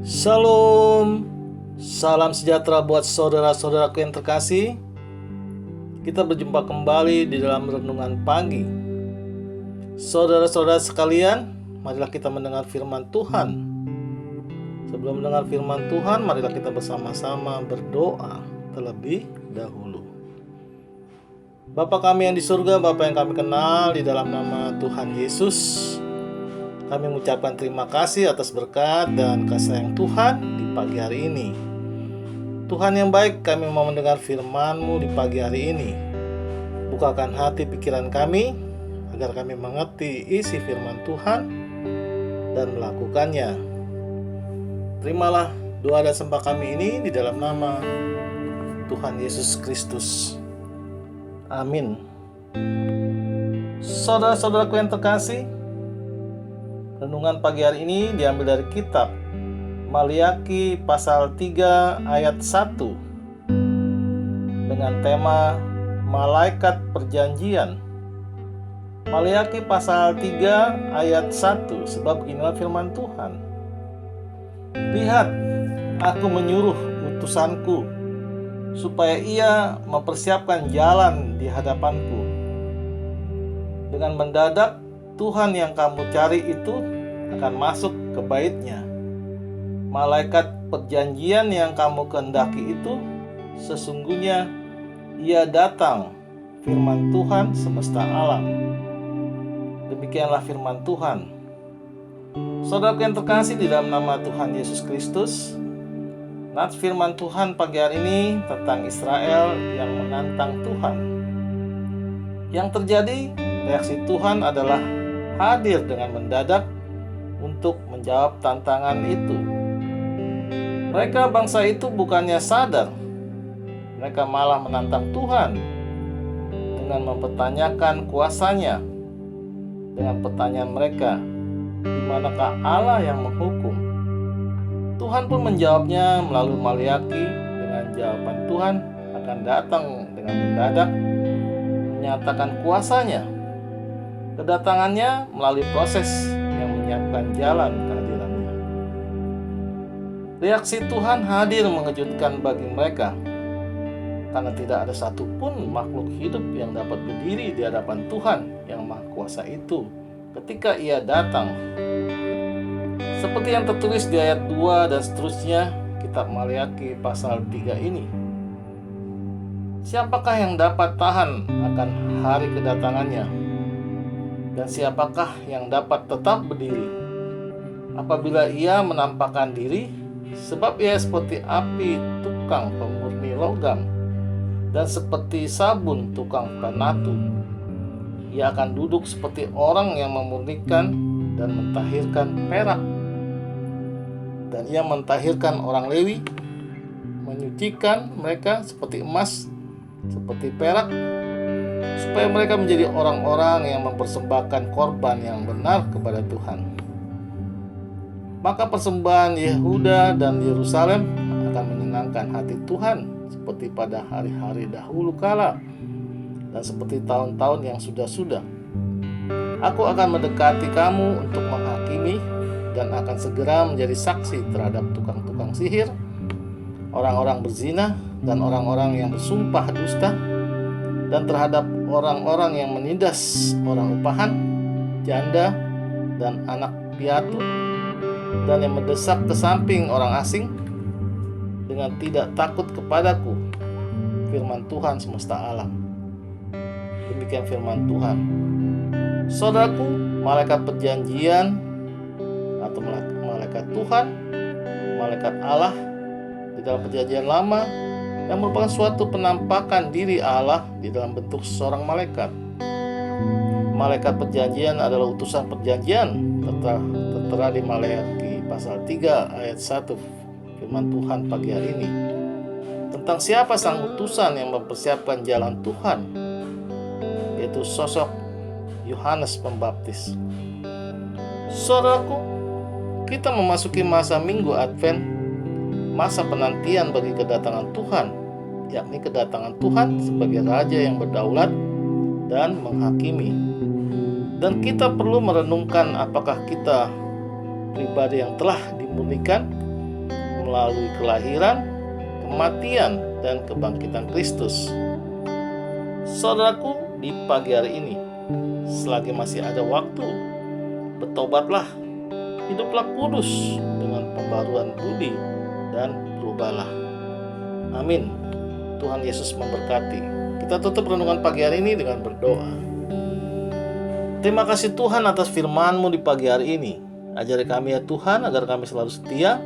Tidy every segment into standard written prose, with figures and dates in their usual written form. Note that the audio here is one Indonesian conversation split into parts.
Shalom, salam sejahtera buat saudara-saudaraku yang terkasih. Kita berjumpa kembali di dalam renungan pagi. Saudara-saudara sekalian, marilah kita mendengar firman Tuhan. Sebelum mendengar firman Tuhan, marilah kita bersama-sama berdoa terlebih dahulu. Bapa kami yang di surga, Bapa yang kami kenal, di dalam nama Tuhan Yesus, kami mengucapkan terima kasih atas berkat dan kasih sayang Tuhan di pagi hari ini. Tuhan yang baik, kami mau mendengar firman-Mu di pagi hari ini. Bukakan hati pikiran kami, agar kami mengerti isi firman Tuhan dan melakukannya. Terimalah doa dan sembah kami ini di dalam nama Tuhan Yesus Kristus. Amin. Saudara-saudaraku yang terkasih, renungan pagi hari ini diambil dari kitab Maliaki pasal 3 ayat 1 dengan tema Malaikat Perjanjian. Maliaki pasal 3 ayat 1, sebab inilah firman Tuhan. Lihat, aku menyuruh utusanku supaya ia mempersiapkan jalan di hadapanku. Dengan mendadak Tuhan yang kamu cari itu akan masuk ke bait-Nya. Malaikat perjanjian yang kamu kehendaki itu sesungguhnya ia datang, firman Tuhan semesta alam. Demikianlah firman Tuhan. Saudara yang terkasih di dalam nama Tuhan Yesus Kristus, nats firman Tuhan pagi hari ini tentang Israel yang menantang Tuhan. Yang terjadi, reaksi Tuhan adalah hadir dengan mendadak untuk menjawab tantangan itu. Mereka bangsa itu bukannya sadar, mereka malah menantang Tuhan dengan mempertanyakan kuasa-Nya. Dengan pertanyaan mereka, di manakah Allah yang menghukum? Tuhan pun menjawabnya melalui Maliaki dengan jawaban Tuhan akan datang dengan mendadak, menyatakan kuasa-Nya. Kedatangannya melalui proses yang menyiapkan jalan kehadirannya. Reaksi Tuhan hadir mengejutkan bagi mereka, karena tidak ada satupun makhluk hidup yang dapat berdiri di hadapan Tuhan yang Maha Kuasa itu ketika Ia datang. Seperti yang tertulis di ayat 2 dan seterusnya kitab Maliaki pasal 3 ini. Siapakah yang dapat tahan akan hari kedatangannya? Dan siapakah yang dapat tetap berdiri apabila ia menampakkan diri? Sebab ia seperti api tukang pemurni logam dan seperti sabun tukang penatu. Ia akan duduk seperti orang yang memurnikan dan mentahirkan perak. Dan ia mentahirkan orang Lewi, menyucikan mereka seperti emas, seperti perak, supaya mereka menjadi orang-orang yang mempersembahkan korban yang benar kepada Tuhan. Maka persembahan Yehuda dan Yerusalem akan menyenangkan hati Tuhan seperti pada hari-hari dahulu kala dan seperti tahun-tahun yang sudah-sudah. Aku akan mendekati kamu untuk menghakimi dan akan segera menjadi saksi terhadap tukang-tukang sihir, orang-orang berzina dan orang-orang yang bersumpah dusta, dan terhadap orang-orang yang menindas orang upahan, janda, dan anak piatu, dan yang mendesak ke samping orang asing dengan tidak takut kepadaku, firman Tuhan semesta alam. Demikian firman Tuhan. Saudaraku, malaikat perjanjian atau malaikat Tuhan, malaikat Allah di dalam perjanjian lama yang merupakan suatu penampakan diri Allah di dalam bentuk seorang malaikat. Malaikat perjanjian adalah utusan perjanjian tertera di Maliaki pasal 3 ayat 1 firman Tuhan pagi hari ini. Tentang siapa sang utusan yang mempersiapkan jalan Tuhan, yaitu sosok Yohanes Pembaptis. Saudaraku, kita memasuki masa Minggu Advent, masa penantian bagi kedatangan Tuhan, yakni kedatangan Tuhan sebagai Raja yang berdaulat dan menghakimi. Dan kita perlu merenungkan apakah kita pribadi yang telah dimurnikan melalui kelahiran, kematian, dan kebangkitan Kristus. Saudaraku, di pagi hari ini, selagi masih ada waktu, bertobatlah, hiduplah kudus dengan pembaruan budi, dan berubahlah. Amin. Tuhan Yesus memberkati. Kita tutup renungan pagi hari ini dengan berdoa. Terima kasih Tuhan atas firman-Mu di pagi hari ini. Ajari kami ya Tuhan, agar kami selalu setia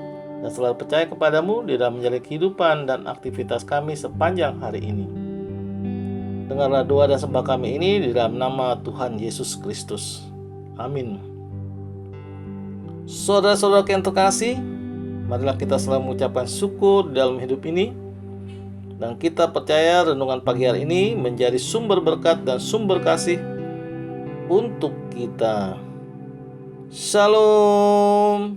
dan selalu percaya kepadamu di dalam menjalani kehidupan dan aktivitas kami sepanjang hari ini. Dengarlah doa dan sembah kami ini di dalam nama Tuhan Yesus Kristus. Amin. Saudara-saudara yang terkasih, marilah kita selalu mengucapkan syukur dalam hidup ini. Dan kita percaya renungan pagi hari ini menjadi sumber berkat dan sumber kasih untuk kita. Shalom.